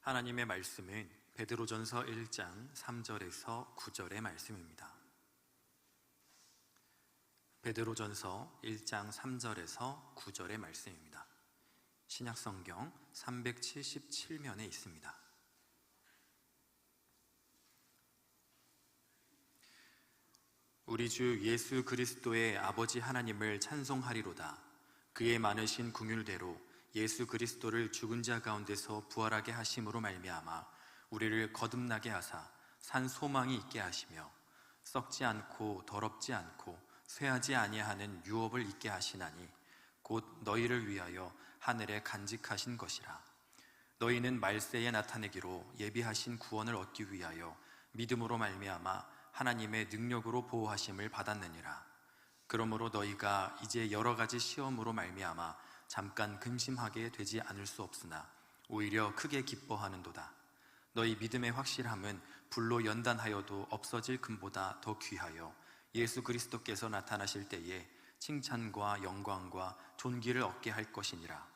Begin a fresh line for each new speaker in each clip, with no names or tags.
하나님의 말씀은 베드로전서 1장 3절에서 9절의 말씀입니다. 베드로전서 1장 3절에서 9절의 말씀입니다. 신약성경 377면에 있습니다. 우리 주 예수 그리스도의 아버지 하나님을 찬송하리로다. 그의 많으신 긍휼대로 예수 그리스도를 죽은 자 가운데서 부활하게 하심으로 말미암아 우리를 거듭나게 하사 산 소망이 있게 하시며 썩지 않고 더럽지 않고 쇠하지 아니하는 유업을 있게 하시나니 곧 너희를 위하여 하늘에 간직하신 것이라. 너희는 말세에 나타내기로 예비하신 구원을 얻기 위하여 믿음으로 말미암아 하나님의 능력으로 보호하심을 받았느니라. 그러므로 너희가 이제 여러 가지 시험으로 말미암아 잠깐 근심하게 되지 않을 수 없으나 오히려 크게 기뻐하는도다. 너희 믿음의 확실함은 불로 연단하여도 없어질 금보다 더 귀하여 예수 그리스도께서 나타나실 때에 칭찬과 영광과 존귀를 얻게 할 것이니라.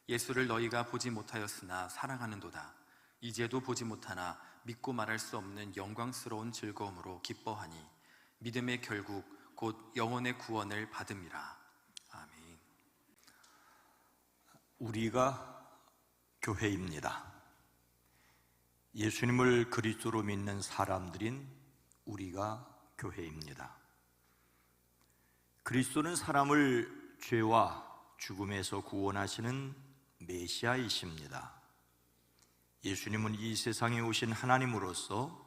예수를 너희가 보지 못하였으나 사랑하는도다. 이제도 보지 못하나 믿고 말할 수 없는 영광스러운 즐거움으로 기뻐하니 믿음의 결국 곧 영혼의 구원을 받음이라. 아멘.
우리가 교회입니다. 예수님을 그리스도로 믿는 사람들인 우리가 교회입니다. 그리스도는 사람을 죄와 죽음에서 구원하시는 메시아이십니다. 예수님은 이 세상에 오신 하나님으로서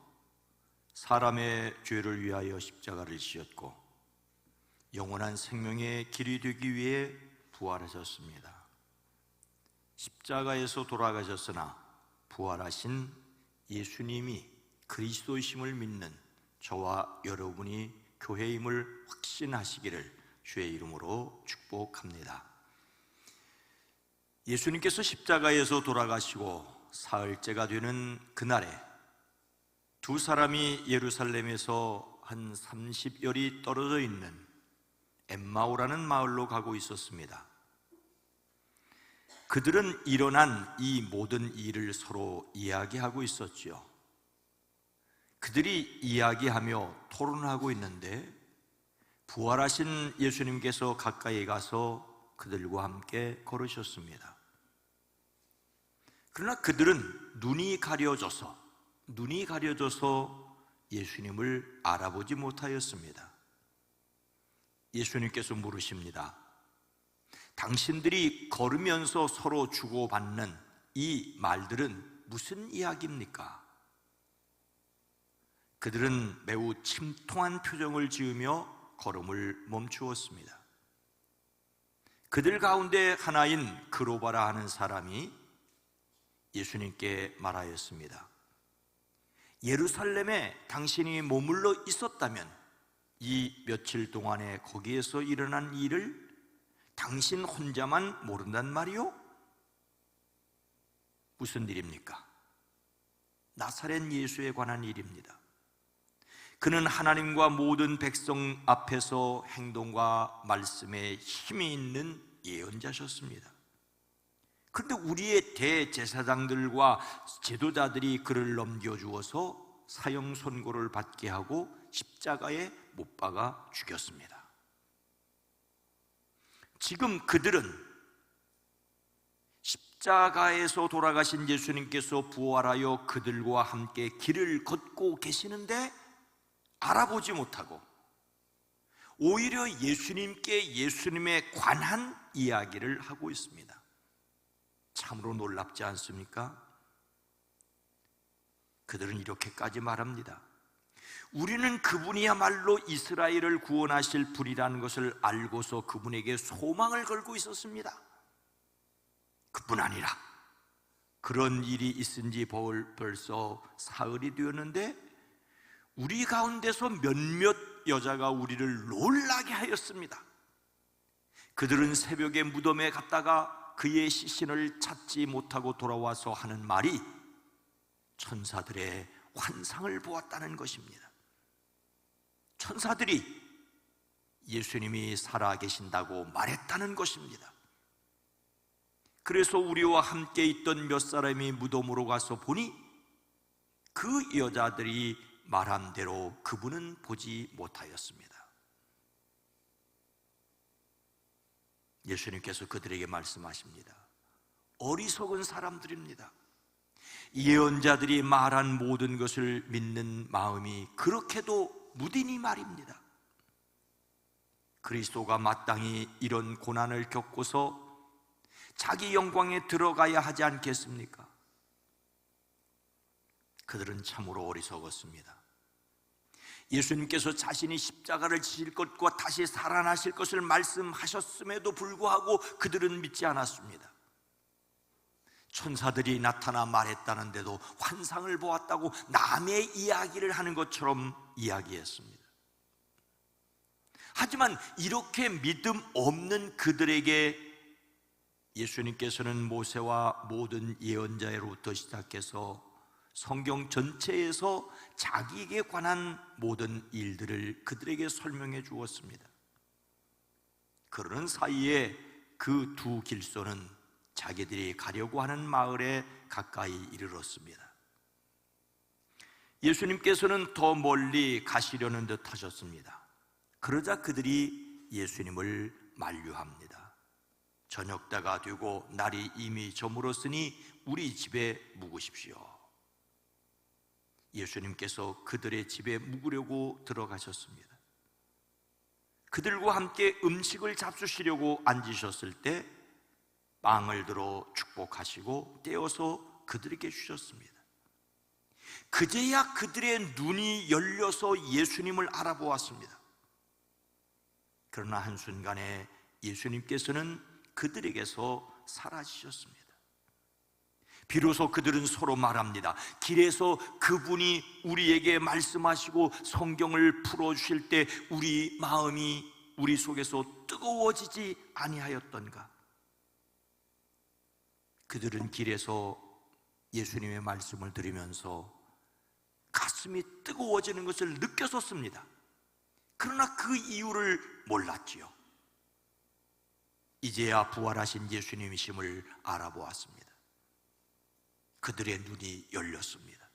사람의 죄를 위하여 십자가를 지었고 영원한 생명의 길이 되기 위해 부활하셨습니다. 십자가에서 돌아가셨으나 부활하신 예수님이 그리스도이심을 믿는 저와 여러분이 교회임을 확신하시기를 주의 이름으로 축복합니다. 예수님께서 십자가에서 돌아가시고 사흘째가 되는 그날에 두 사람이 예루살렘에서 한 30여리 떨어져 있는 엠마오라는 마을로 가고 있었습니다. 그들은 일어난 이 모든 일을 서로 이야기하고 있었지요. 그들이 이야기하며 토론하고 있는데 부활하신 예수님께서 가까이 가서 그들과 함께 걸으셨습니다. 그러나 그들은 눈이 가려져서 예수님을 알아보지 못하였습니다. 예수님께서 물으십니다. 당신들이 걸으면서 서로 주고받는 이 말들은 무슨 이야기입니까? 그들은 매우 침통한 표정을 지으며 걸음을 멈추었습니다. 그들 가운데 하나인 그로바라 하는 사람이 예수님께 말하였습니다. 예루살렘에 당신이 머물러 있었다면 이 며칠 동안에 거기에서 일어난 일을 당신 혼자만 모른단 말이요? 무슨 일입니까? 나사렛 예수에 관한 일입니다. 그는 하나님과 모든 백성 앞에서 행동과 말씀에 힘이 있는 예언자셨습니다. 그런데 우리의 대제사장들과 제도자들이 그를 넘겨주어서 사형 선고를 받게 하고 십자가에 못 박아 죽였습니다. 지금 그들은 십자가에서 돌아가신 예수님께서 부활하여 그들과 함께 길을 걷고 계시는데 알아보지 못하고 오히려 예수님에 관한 이야기를 하고 있습니다. 참으로 놀랍지 않습니까? 그들은 이렇게까지 말합니다. 우리는 그분이야말로 이스라엘을 구원하실 분이라는 것을 알고서 그분에게 소망을 걸고 있었습니다. 그뿐 아니라 그런 일이 있은 지 벌써 사흘이 되었는데 우리 가운데서 몇몇 여자가 우리를 놀라게 하였습니다. 그들은 새벽에 무덤에 갔다가 그의 시신을 찾지 못하고 돌아와서 하는 말이 천사들의 환상을 보았다는 것입니다. 천사들이 예수님이 살아계신다고 말했다는 것입니다. 그래서 우리와 함께 있던 몇 사람이 무덤으로 가서 보니 그 여자들이 말한 대로 그분은 보지 못하였습니다. 예수님께서 그들에게 말씀하십니다. 어리석은 사람들입니다. 예언자들이 말한 모든 것을 믿는 마음이 그렇게도 무디니 말입니다. 그리스도가 마땅히 이런 고난을 겪고서 자기 영광에 들어가야 하지 않겠습니까? 그들은 참으로 어리석었습니다. 예수님께서 자신이 십자가를 지실 것과 다시 살아나실 것을 말씀하셨음에도 불구하고 그들은 믿지 않았습니다. 천사들이 나타나 말했다는데도 환상을 보았다고 남의 이야기를 하는 것처럼 이야기했습니다. 하지만 이렇게 믿음 없는 그들에게 예수님께서는 모세와 모든 예언자로부터 시작해서 성경 전체에서 자기에게 관한 모든 일들을 그들에게 설명해 주었습니다. 그러는 사이에 그 두 길소는 자기들이 가려고 하는 마을에 가까이 이르렀습니다. 예수님께서는 더 멀리 가시려는 듯 하셨습니다. 그러자 그들이 예수님을 만류합니다. 저녁 때가 되고 날이 이미 저물었으니 우리 집에 묵으십시오. 예수님께서 그들의 집에 묵으려고 들어가셨습니다. 그들과 함께 음식을 잡수시려고 앉으셨을 때 빵을 들어 축복하시고 떼어서 그들에게 주셨습니다. 그제야 그들의 눈이 열려서 예수님을 알아보았습니다. 그러나 한순간에 예수님께서는 그들에게서 사라지셨습니다. 비로소 그들은 서로 말합니다. 길에서 그분이 우리에게 말씀하시고 성경을 풀어주실 때 우리 마음이 우리 속에서 뜨거워지지 아니하였던가? 그들은 길에서 예수님의 말씀을 들으면서 가슴이 뜨거워지는 것을 느꼈었습니다. 그러나 그 이유를 몰랐지요. 이제야 부활하신 예수님이심을 알아보았습니다. 그들의 눈이 열렸습니다.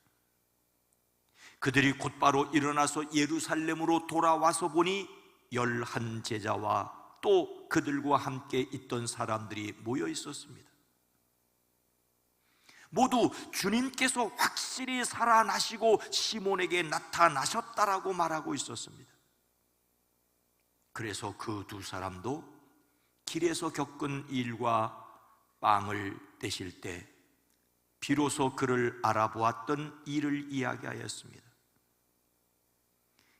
그들이 곧바로 일어나서 예루살렘으로 돌아와서 보니 11 제자와 또 그들과 함께 있던 사람들이 모여 있었습니다. 모두 주님께서 확실히 살아나시고 시몬에게 나타나셨다라고 말하고 있었습니다. 그래서 그 두 사람도 길에서 겪은 일과 빵을 떼실 때 비로소 그를 알아보았던 일을 이야기하였습니다.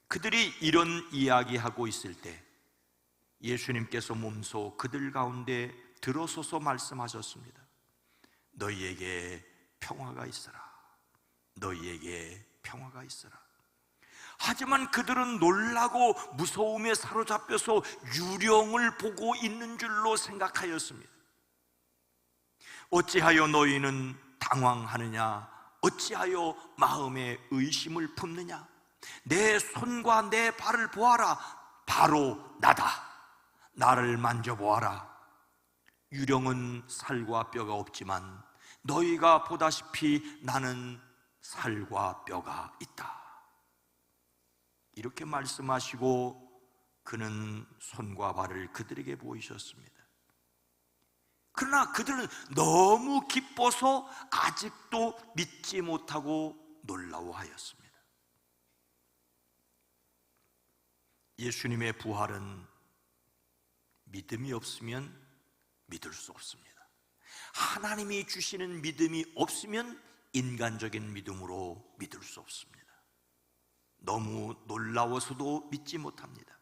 그들이 이런 이야기하고 있을 때 예수님께서 몸소 그들 가운데 들어서서 말씀하셨습니다. 너희에게 평화가 있어라. 너희에게 평화가 있어라. 하지만 그들은 놀라고 무서움에 사로잡혀서 유령을 보고 있는 줄로 생각하였습니다. 어찌하여 너희는 당황하느냐? 어찌하여 마음에 의심을 품느냐? 내 손과 내 발을 보아라. 바로 나다. 나를 만져보아라. 유령은 살과 뼈가 없지만 너희가 보다시피 나는 살과 뼈가 있다. 이렇게 말씀하시고 그는 손과 발을 그들에게 보이셨습니다. 그러나 그들은 너무 기뻐서 아직도 믿지 못하고 놀라워하였습니다. 예수님의 부활은 믿음이 없으면 믿을 수 없습니다. 하나님이 주시는 믿음이 없으면 인간적인 믿음으로 믿을 수 없습니다. 너무 놀라워서도 믿지 못합니다.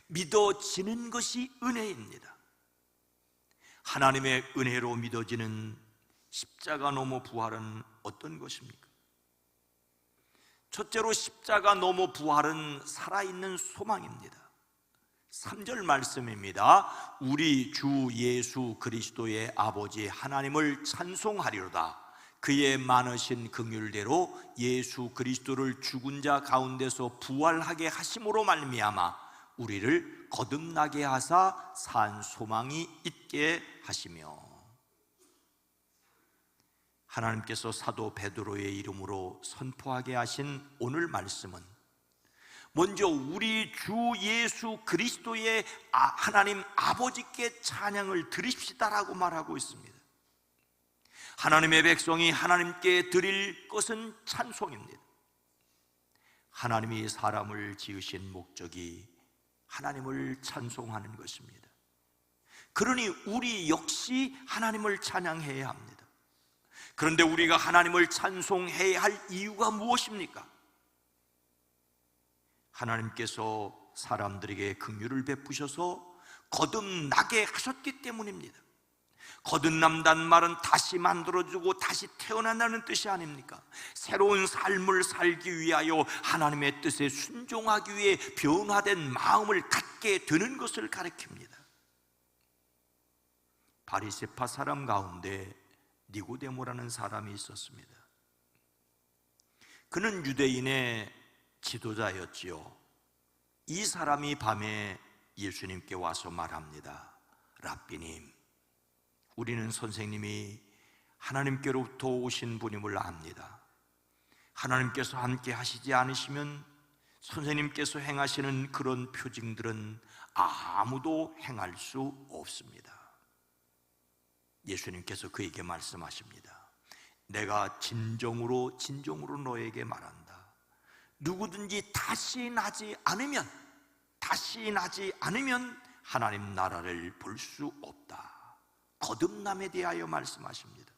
믿어지는 것이 은혜입니다. 하나님의 은혜로 믿어지는 십자가 너머 부활은 어떤 것입니까? 첫째로 십자가 너머 부활은 살아있는 소망입니다. 3절 말씀입니다. 우리 주 예수 그리스도의 아버지 하나님을 찬송하리로다. 그의 많으신 긍휼대로 예수 그리스도를 죽은 자 가운데서 부활하게 하심으로 말미암아 우리를 거듭나게 하사 산 소망이 있게 하시며. 하나님께서 사도 베드로의 이름으로 선포하게 하신 오늘 말씀은 먼저 우리 주 예수 그리스도의 하나님 아버지께 찬양을 드립시다라고 말하고 있습니다. 하나님의 백성이 하나님께 드릴 것은 찬송입니다. 하나님이 사람을 지으신 목적이 하나님을 찬송하는 것입니다. 그러니 우리 역시 하나님을 찬양해야 합니다. 그런데 우리가 하나님을 찬송해야 할 이유가 무엇입니까? 하나님께서 사람들에게 긍휼을 베푸셔서 거듭나게 하셨기 때문입니다. 거듭난다는 말은 다시 만들어주고 다시 태어난다는 뜻이 아닙니까? 새로운 삶을 살기 위하여 하나님의 뜻에 순종하기 위해 변화된 마음을 갖게 되는 것을 가리킵니다. 바리새파 사람 가운데 니고데모라는 사람이 있었습니다. 그는 유대인의 지도자였지요. 이 사람이 밤에 예수님께 와서 말합니다. 랍비님, 우리는 선생님이 하나님께로부터 오신 분임을 압니다. 하나님께서 함께 하시지 않으시면 선생님께서 행하시는 그런 표징들은 아무도 행할 수 없습니다. 예수님께서 그에게 말씀하십니다. 내가 진정으로 너에게 말한다. 누구든지 다시 나지 않으면 하나님 나라를 볼 수 없다. 거듭남에 대하여 말씀하십니다.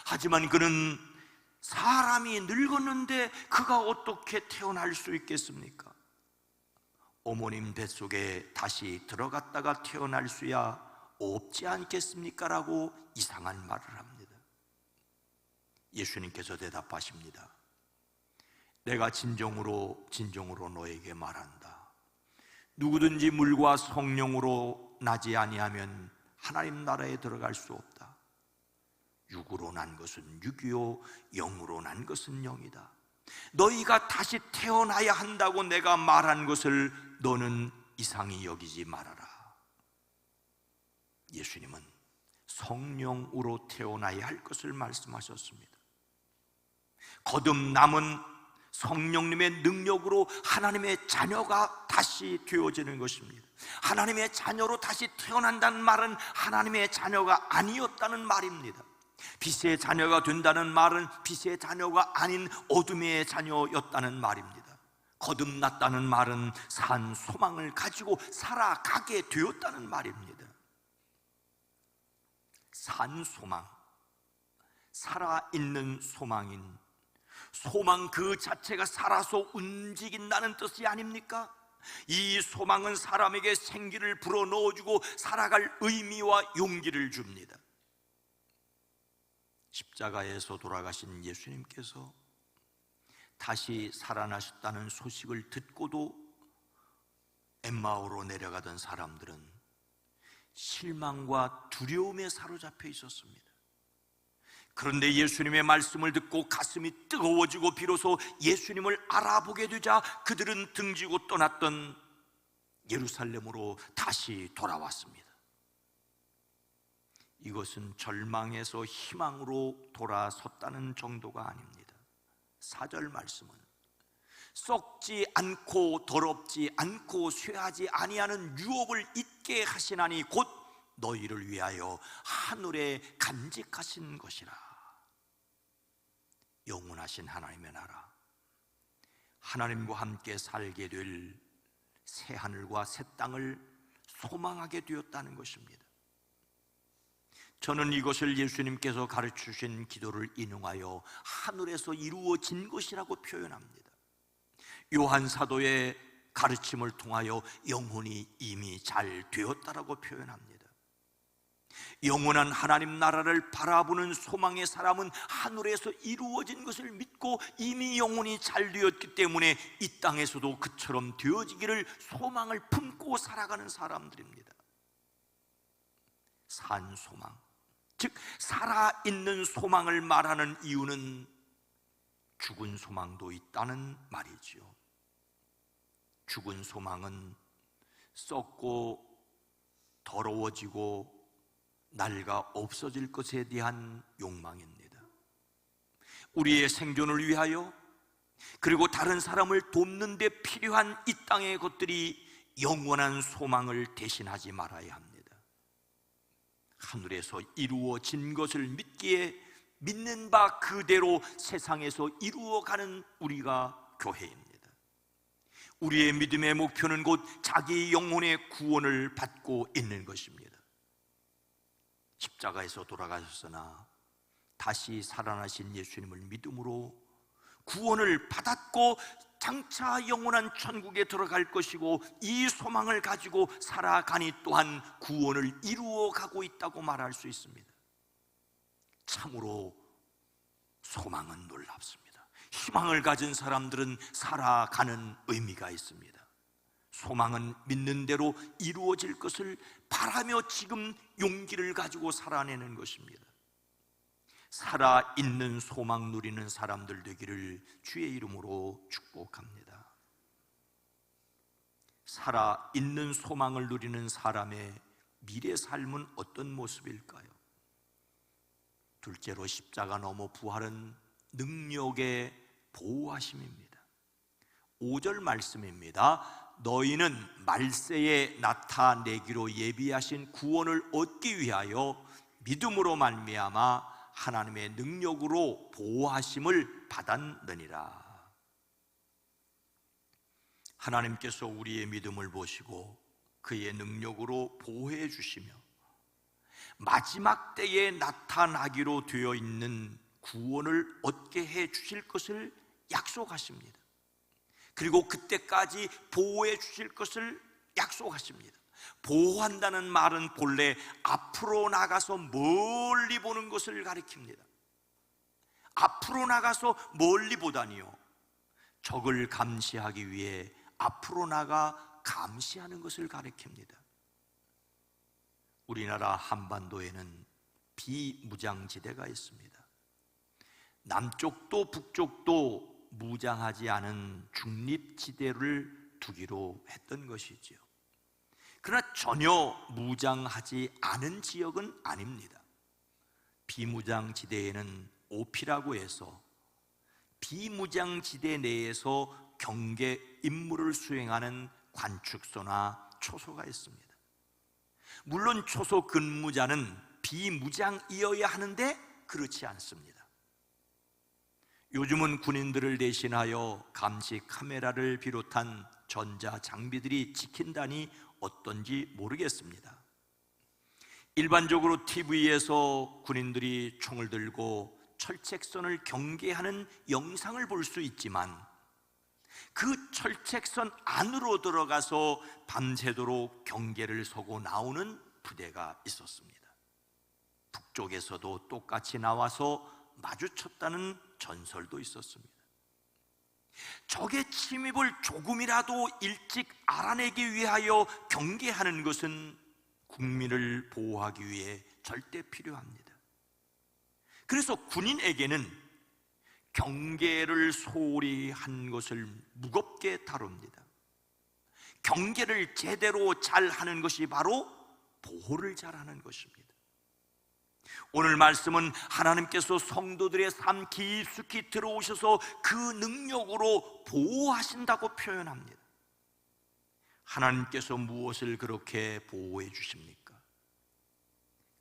하지만 그는 사람이 늙었는데 그가 어떻게 태어날 수 있겠습니까? 어머님 뱃속에 다시 들어갔다가 태어날 수야 없지 않겠습니까? 라고 이상한 말을 합니다. 예수님께서 대답하십니다. 내가 진정으로 너에게 말한다. 누구든지 물과 성령으로 나지 아니하면 하나님 나라에 들어갈 수 없다. 육으로 난 것은 육이요 영으로 난 것은 영이다. 너희가 다시 태어나야 한다고 내가 말한 것을 너는 이상히 여기지 말아라. 예수님은 성령으로 태어나야 할 것을 말씀하셨습니다. 거듭남은 성령님의 능력으로 하나님의 자녀가 다시 되어지는 것입니다. 하나님의 자녀로 다시 태어난다는 말은 하나님의 자녀가 아니었다는 말입니다. 빛의 자녀가 된다는 말은 빛의 자녀가 아닌 어둠의 자녀였다는 말입니다. 거듭났다는 말은 산 소망을 가지고 살아가게 되었다는 말입니다. 산 소망, 살아있는 소망인 소망 그 자체가 살아서 움직인다는 뜻이 아닙니까? 이 소망은 사람에게 생기를 불어넣어주고 살아갈 의미와 용기를 줍니다. 십자가에서 돌아가신 예수님께서 다시 살아나셨다는 소식을 듣고도 엠마오로 내려가던 사람들은 실망과 두려움에 사로잡혀 있었습니다. 그런데 예수님의 말씀을 듣고 가슴이 뜨거워지고 비로소 예수님을 알아보게 되자 그들은 등지고 떠났던 예루살렘으로 다시 돌아왔습니다. 이것은 절망에서 희망으로 돌아섰다는 정도가 아닙니다. 4절 말씀은 썩지 않고 더럽지 않고 쇠하지 아니하는 유업을 잊게 하시나니 곧 너희를 위하여 하늘에 간직하신 것이라. 영원하신 하나님의 나라, 하나님과 함께 살게 될 새 하늘과 새 땅을 소망하게 되었다는 것입니다. 저는 이것을 예수님께서 가르치신 기도를 인용하여 하늘에서 이루어진 것이라고 표현합니다. 요한 사도의 가르침을 통하여 영혼이 이미 잘 되었다라고 표현합니다. 영원한 하나님 나라를 바라보는 소망의 사람은 하늘에서 이루어진 것을 믿고 이미 영혼이 잘 되었기 때문에 이 땅에서도 그처럼 되어지기를 소망을 품고 살아가는 사람들입니다. 산 소망, 즉 살아있는 소망을 말하는 이유는 죽은 소망도 있다는 말이지요. 죽은 소망은 썩고 더러워지고 낡아 없어질 것에 대한 욕망입니다. 우리의 생존을 위하여, 그리고 다른 사람을 돕는 데 필요한 이 땅의 것들이 영원한 소망을 대신하지 말아야 합니다. 하늘에서 이루어진 것을 믿기에 믿는 바 그대로 세상에서 이루어가는 우리가 교회입니다. 우리의 믿음의 목표는 곧 자기 영혼의 구원을 받고 있는 것입니다. 십자가에서 돌아가셨으나 다시 살아나신 예수님을 믿음으로 구원을 받았고 장차 영원한 천국에 들어갈 것이고, 이 소망을 가지고 살아가니 또한 구원을 이루어가고 있다고 말할 수 있습니다. 참으로 소망은 놀랍습니다. 희망을 가진 사람들은 살아가는 의미가 있습니다. 소망은 믿는 대로 이루어질 것을 바라며 지금 용기를 가지고 살아내는 것입니다. 살아있는 소망 누리는 사람들 되기를 주의 이름으로 축복합니다. 살아있는 소망을 누리는 사람의 미래 삶은 어떤 모습일까요? 둘째로, 십자가 넘어 부활은 능력의 보호하심입니다. 5절 말씀입니다. 너희는 말세에 나타내기로 예비하신 구원을 얻기 위하여 믿음으로 말미암아 하나님의 능력으로 보호하심을 받았느니라. 하나님께서 우리의 믿음을 보시고 그의 능력으로 보호해 주시며 마지막 때에 나타나기로 되어 있는 구원을 얻게 해 주실 것을 약속하십니다. 그리고 그때까지 보호해 주실 것을 약속하십니다. 보호한다는 말은 본래 앞으로 나가서 멀리 보는 것을 가리킵니다. 앞으로 나가서 멀리 보다니요, 적을 감시하기 위해 앞으로 나가 감시하는 것을 가리킵니다. 우리나라 한반도에는 비무장지대가 있습니다. 남쪽도 북쪽도 무장하지 않은 중립지대를 두기로 했던 것이지요. 그러나 전혀 무장하지 않은 지역은 아닙니다. 비무장지대에는 오피라고 해서 비무장지대 내에서 경계 임무를 수행하는 관축소나 초소가 있습니다. 물론 초소 근무자는 비무장이어야 하는데 그렇지 않습니다. 요즘은 군인들을 대신하여 감시 카메라를 비롯한 전자 장비들이 지킨다니 어떤지 모르겠습니다. 일반적으로 TV에서 군인들이 총을 들고 철책선을 경계하는 영상을 볼 수 있지만, 그 철책선 안으로 들어가서 밤새도록 경계를 서고 나오는 부대가 있었습니다. 북쪽에서도 똑같이 나와서 마주쳤다는 전설도 있었습니다. 적의 침입을 조금이라도 일찍 알아내기 위하여 경계하는 것은 국민을 보호하기 위해 절대 필요합니다. 그래서 군인에게는 경계를 소홀히 한 것을 무겁게 다룹니다. 경계를 제대로 잘 하는 것이 바로 보호를 잘하는 것입니다. 오늘 말씀은 하나님께서 성도들의 삶 깊숙이 들어오셔서 그 능력으로 보호하신다고 표현합니다. 하나님께서 무엇을 그렇게 보호해 주십니까?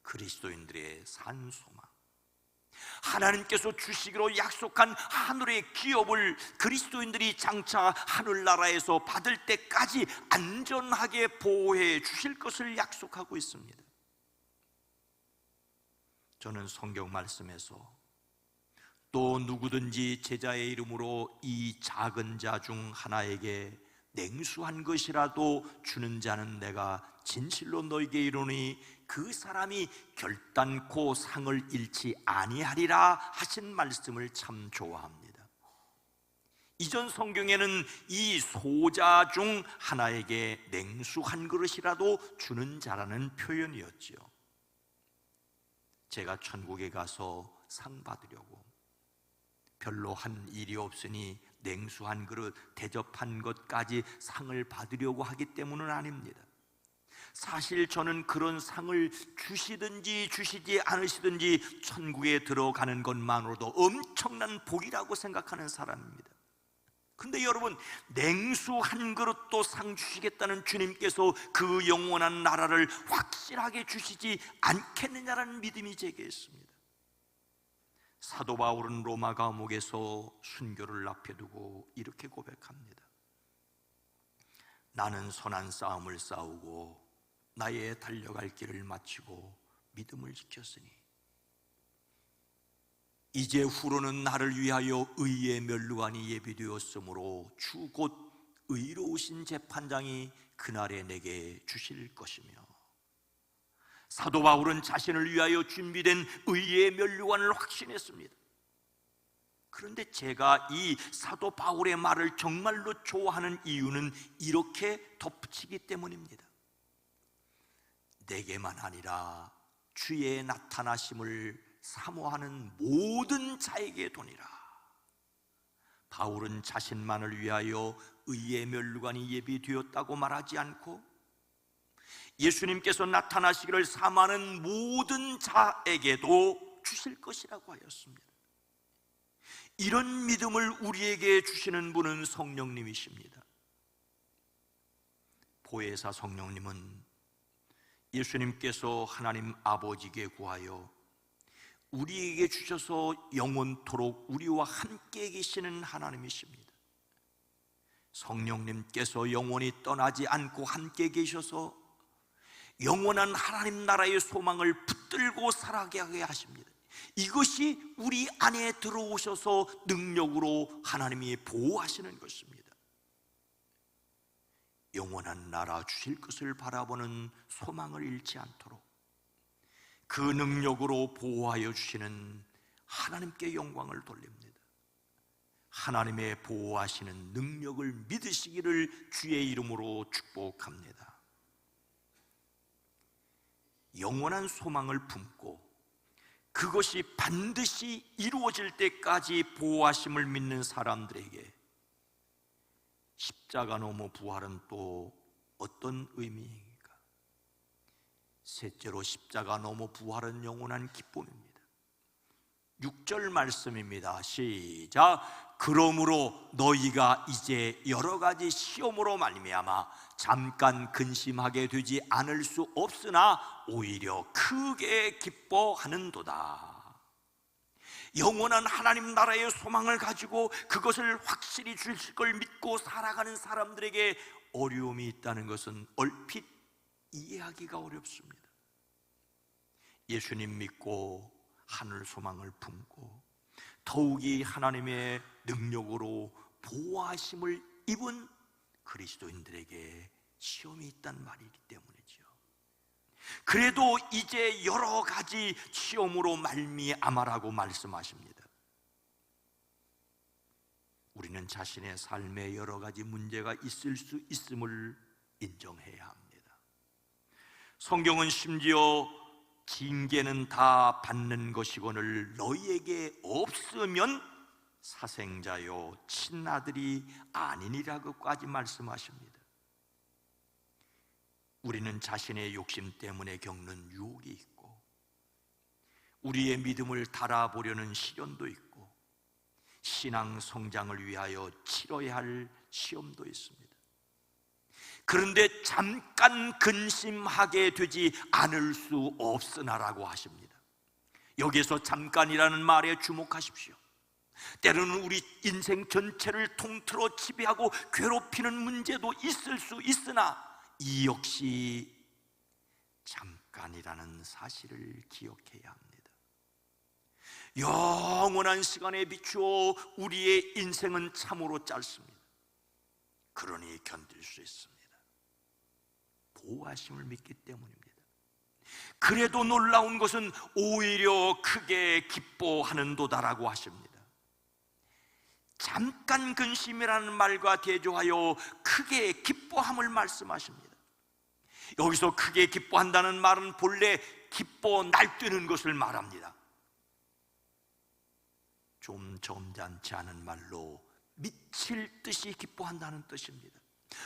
그리스도인들의 산소망, 하나님께서 주시기로 약속한 하늘의 기업을 그리스도인들이 장차 하늘나라에서 받을 때까지 안전하게 보호해 주실 것을 약속하고 있습니다. 저는 성경 말씀에서 또 누구든지 제자의 이름으로 이 작은 자 중 하나에게 냉수한 것이라도 주는 자는 내가 진실로 너에게 이르노니 그 사람이 결단코 상을 잃지 아니하리라 하신 말씀을 참 좋아합니다. 이전 성경에는 이 소자 중 하나에게 냉수 한 그릇이라도 주는 자라는 표현이었지요. 제가 천국에 가서 상 받으려고 별로 한 일이 없으니 냉수 한 그릇 대접한 것까지 상을 받으려고 하기 때문은 아닙니다. 사실 저는 그런 상을 주시든지 주시지 않으시든지 천국에 들어가는 것만으로도 엄청난 복이라고 생각하는 사람입니다. 근데 여러분, 냉수 한 그릇도 상 주시겠다는 주님께서 그 영원한 나라를 확실하게 주시지 않겠느냐라는 믿음이 제게 있습니다. 사도 바울은 로마 감옥에서 순교를 앞에 두고 이렇게 고백합니다. 나는 선한 싸움을 싸우고 나의 달려갈 길을 마치고 믿음을 지켰으니 이제 후로는 나를 위하여 의의 면류관이 예비되었으므로 주 곧 의로우신 재판장이 그날에 내게 주실 것이며, 사도 바울은 자신을 위하여 준비된 의의 면류관을 확신했습니다. 그런데 제가 이 사도 바울의 말을 정말로 좋아하는 이유는 이렇게 덧붙이기 때문입니다. 내게만 아니라 주의 나타나심을 사모하는 모든 자에게 도니라. 바울은 자신만을 위하여 의의 면류관이 예비되었다고 말하지 않고 예수님께서 나타나시기를 사모하는 모든 자에게도 주실 것이라고 하였습니다. 이런 믿음을 우리에게 주시는 분은 성령님이십니다. 보혜사 성령님은 예수님께서 하나님 아버지께 구하여 우리에게 주셔서 영원토록 우리와 함께 계시는 하나님이십니다. 성령님께서 영원히 떠나지 않고 함께 계셔서 영원한 하나님 나라의 소망을 붙들고 살아가게 하십니다. 이것이 우리 안에 들어오셔서 능력으로 하나님이 보호하시는 것입니다. 영원한 나라 주실 것을 바라보는 소망을 잃지 않도록 그 능력으로 보호하여 주시는 하나님께 영광을 돌립니다. 하나님의 보호하시는 능력을 믿으시기를 주의 이름으로 축복합니다. 영원한 소망을 품고 그것이 반드시 이루어질 때까지 보호하심을 믿는 사람들에게 십자가 너머 부활은 또 어떤 의미입니까? 셋째로, 십자가 너머 부활은 영원한 기쁨입니다. 6절 말씀입니다. 시작. 그러므로 너희가 이제 여러 가지 시험으로 말미암아 잠깐 근심하게 되지 않을 수 없으나 오히려 크게 기뻐하는도다. 영원한 하나님 나라의 소망을 가지고 그것을 확실히 주실 걸 믿고 살아가는 사람들에게 어려움이 있다는 것은 얼핏 이해하기가 어렵습니다. 예수님 믿고 하늘 소망을 품고 더욱이 하나님의 능력으로 보호하심을 입은 그리스도인들에게 시험이 있단 말이기 때문이죠. 그래도 이제 여러 가지 시험으로 말미암아라고 말씀하십니다. 우리는 자신의 삶에 여러 가지 문제가 있을 수 있음을 인정해야 합니다. 성경은 심지어 징계는 다 받는 것이거늘 너희에게 없으면 사생자요 친아들이 아니니라고까지 말씀하십니다. 우리는 자신의 욕심 때문에 겪는 유혹이 있고 우리의 믿음을 달아보려는 시련도 있고 신앙 성장을 위하여 치러야 할 시험도 있습니다. 그런데 잠깐 근심하게 되지 않을 수 없으나라고 하십니다. 여기서 잠깐이라는 말에 주목하십시오. 때로는 우리 인생 전체를 통틀어 지배하고 괴롭히는 문제도 있을 수 있으나 이 역시 잠깐이라는 사실을 기억해야 합니다. 영원한 시간에 비추어 우리의 인생은 참으로 짧습니다. 그러니 견딜 수 있습니다. 보호하심을 믿기 때문입니다. 그래도 놀라운 것은 오히려 크게 기뻐하는도다라고 하십니다. 잠깐 근심이라는 말과 대조하여 크게 기뻐함을 말씀하십니다. 여기서 크게 기뻐한다는 말은 본래 기뻐 날뛰는 것을 말합니다. 좀 점잖지 않은 말로 미칠 듯이 기뻐한다는 뜻입니다.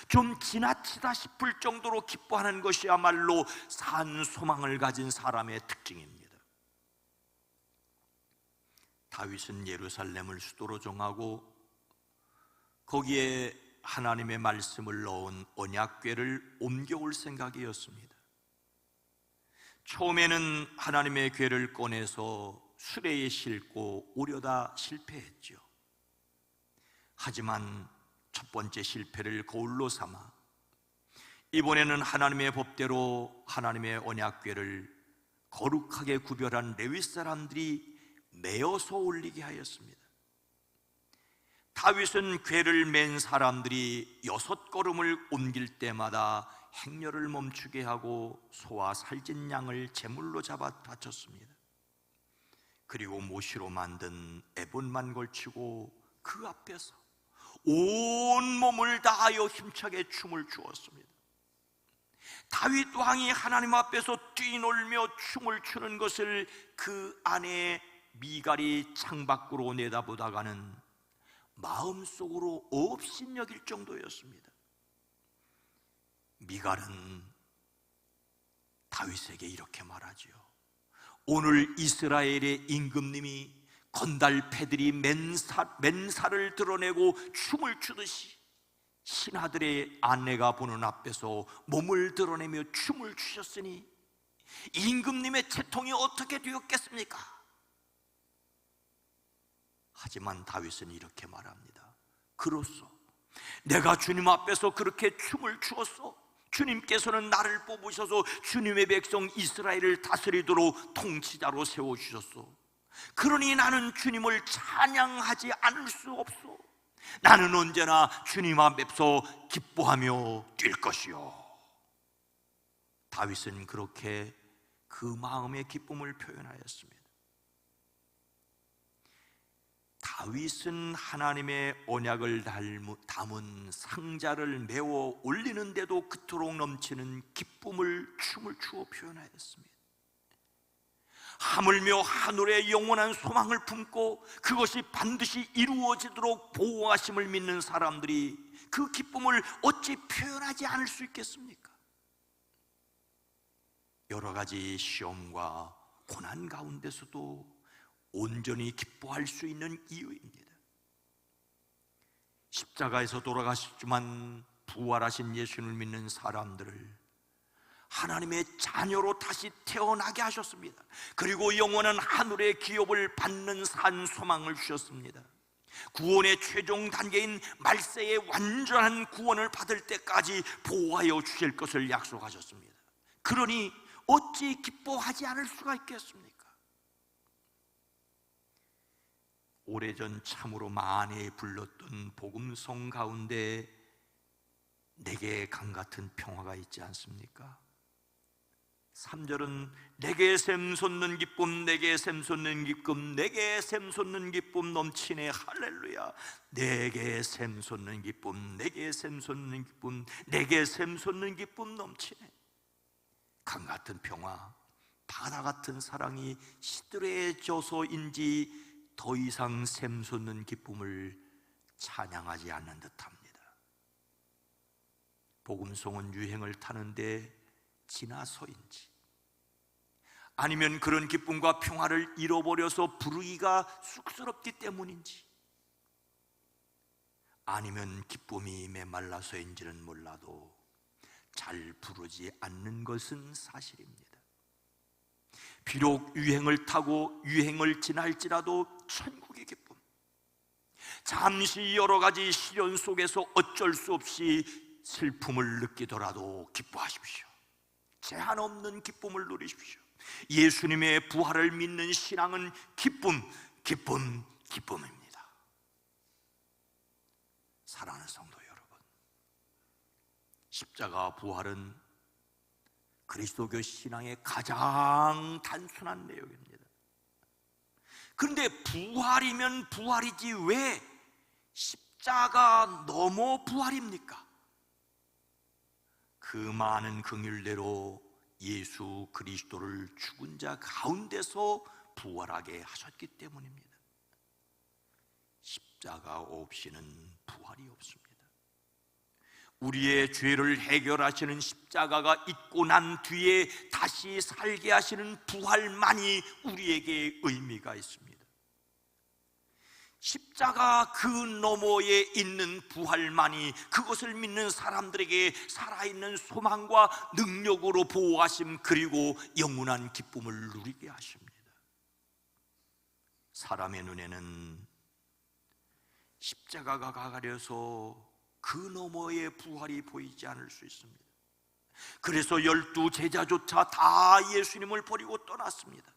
좀 지나치다 싶을 정도로 기뻐하는 것이야말로 산 소망을 가진 사람의 특징입니다. 다윗은 예루살렘을 수도로 정하고 거기에 하나님의 말씀을 넣은 언약궤를 옮겨올 생각이었습니다. 처음에는 하나님의 궤를 꺼내서 수레에 싣고 오려다 실패했죠. 하지만 첫 번째 실패를 거울로 삼아 이번에는 하나님의 법대로 하나님의 언약궤를 거룩하게 구별한 레위 사람들이 메어서 올리게 하였습니다. 다윗은 궤를 맨 사람들이 6걸음을 옮길 때마다 행렬을 멈추게 하고 소와 살찐 양을 제물로 잡아 바쳤습니다. 그리고 모시로 만든 에봇만 걸치고 그 앞에서 온 몸을 다하여 힘차게 춤을 추었습니다. 다윗 왕이 하나님 앞에서 뛰놀며 춤을 추는 것을 그 아내 미갈이 창밖으로 내다보다가는 마음속으로 업신여길 정도였습니다. 미갈은 다윗에게 이렇게 말하지요. 오늘 이스라엘의 임금님이 건달패들이 맨살을 드러내고 춤을 추듯이 신하들의 아내가 보는 앞에서 몸을 드러내며 춤을 추셨으니 임금님의 채통이 어떻게 되었겠습니까? 하지만 다윗은 이렇게 말합니다. 그로써 내가 주님 앞에서 그렇게 춤을 추었소. 주님께서는 나를 뽑으셔서 주님의 백성 이스라엘을 다스리도록 통치자로 세워주셨소. 그러니 나는 주님을 찬양하지 않을 수 없소. 나는 언제나 주님 앞에서 기뻐하며 뛸 것이요. 다윗은 그렇게 그 마음의 기쁨을 표현하였습니다. 다윗은 하나님의 언약을 담은 상자를 메워 올리는데도 그토록 넘치는 기쁨을 춤을 추어 표현하였습니다. 하물며 하늘의 영원한 소망을 품고 그것이 반드시 이루어지도록 보호하심을 믿는 사람들이 그 기쁨을 어찌 표현하지 않을 수 있겠습니까? 여러 가지 시험과 고난 가운데서도 온전히 기뻐할 수 있는 이유입니다. 십자가에서 돌아가셨지만 부활하신 예수를 믿는 사람들을 하나님의 자녀로 다시 태어나게 하셨습니다. 그리고 영원한 하늘의 기업을 받는 산 소망을 주셨습니다. 구원의 최종 단계인 말세의 완전한 구원을 받을 때까지 보호하여 주실 것을 약속하셨습니다. 그러니 어찌 기뻐하지 않을 수가 있겠습니까? 오래전 참으로 많이 불렀던 복음송 가운데 내게 강같은 평화가 있지 않습니까? 3절은 내게 샘솟는 기쁨, 내게 샘솟는 기쁨, 내게 샘솟는 기쁨 넘치네. 할렐루야. 내게 샘솟는 기쁨, 내게 샘솟는 기쁨, 내게 샘솟는 기쁨 넘치네. 강같은 평화, 바다 같은 사랑이 시들해져서인지 더 이상 샘솟는 기쁨을 찬양하지 않는 듯합니다. 복음송은 유행을 타는데 지나서인지 아니면 그런 기쁨과 평화를 잃어버려서 부르기가 쑥스럽기 때문인지 아니면 기쁨이 메말라서인지는 몰라도 잘 부르지 않는 것은 사실입니다. 비록 유행을 타고 유행을 지날지라도 천국의 기쁨, 잠시 여러 가지 시련 속에서 어쩔 수 없이 슬픔을 느끼더라도 기뻐하십시오. 제한 없는 기쁨을 누리십시오. 예수님의 부활을 믿는 신앙은 기쁨입니다. 사랑하는 성도 여러분, 십자가 부활은 그리스도교 신앙의 가장 단순한 내용입니다. 그런데 부활이면 부활이지 왜 십자가 넘어 부활입니까? 그 많은 긍휼대로 예수 그리스도를 죽은 자 가운데서 부활하게 하셨기 때문입니다. 십자가 없이는 부활이 없습니다. 우리의 죄를 해결하시는 십자가가 있고 난 뒤에 다시 살게 하시는 부활만이 우리에게 의미가 있습니다. 십자가 그 너머에 있는 부활만이 그것을 믿는 사람들에게 살아있는 소망과 능력으로 보호하심, 그리고 영원한 기쁨을 누리게 하십니다. 사람의 눈에는 십자가가 가려서 그 너머의 부활이 보이지 않을 수 있습니다. 그래서 12 제자조차 다 예수님을 버리고 떠났습니다.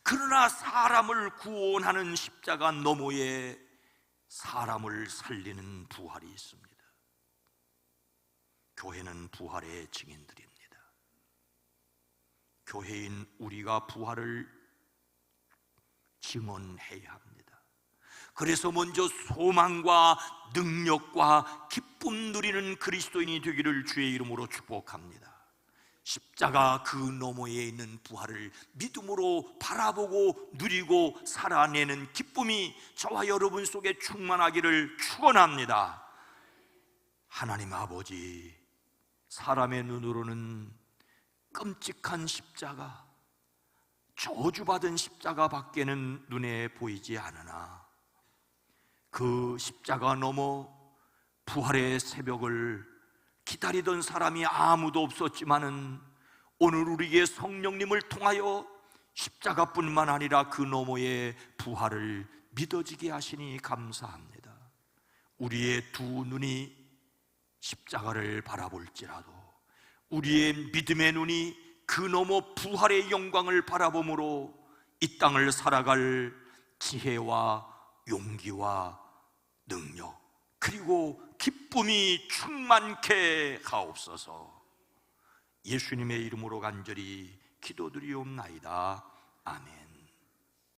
그러나 사람을 구원하는 십자가 너머에 사람을 살리는 부활이 있습니다. 교회는 부활의 증인들입니다. 교회인 우리가 부활을 증언해야 합니다. 그래서 먼저 소망과 능력과 기쁨 누리는 그리스도인이 되기를 주의 이름으로 축복합니다. 십자가 그 너머에 있는 부활을 믿음으로 바라보고 누리고 살아내는 기쁨이 저와 여러분 속에 충만하기를 축원합니다. 하나님 아버지, 사람의 눈으로는 끔찍한 십자가, 저주받은 십자가밖에는 눈에 보이지 않으나 그 십자가 넘어 부활의 새벽을 기다리던 사람이 아무도 없었지만은 오늘 우리에게 성령님을 통하여 십자가뿐만 아니라 그 너머의 부활을 믿어지게 하시니 감사합니다. 우리의 두 눈이 십자가를 바라볼지라도 우리의 믿음의 눈이 그 너머 부활의 영광을 바라봄으로 이 땅을 살아갈 지혜와 용기와 능력, 그리고 기쁨이 충만케 하옵소서. 예수님의 이름으로 간절히 기도드리옵나이다. 아멘.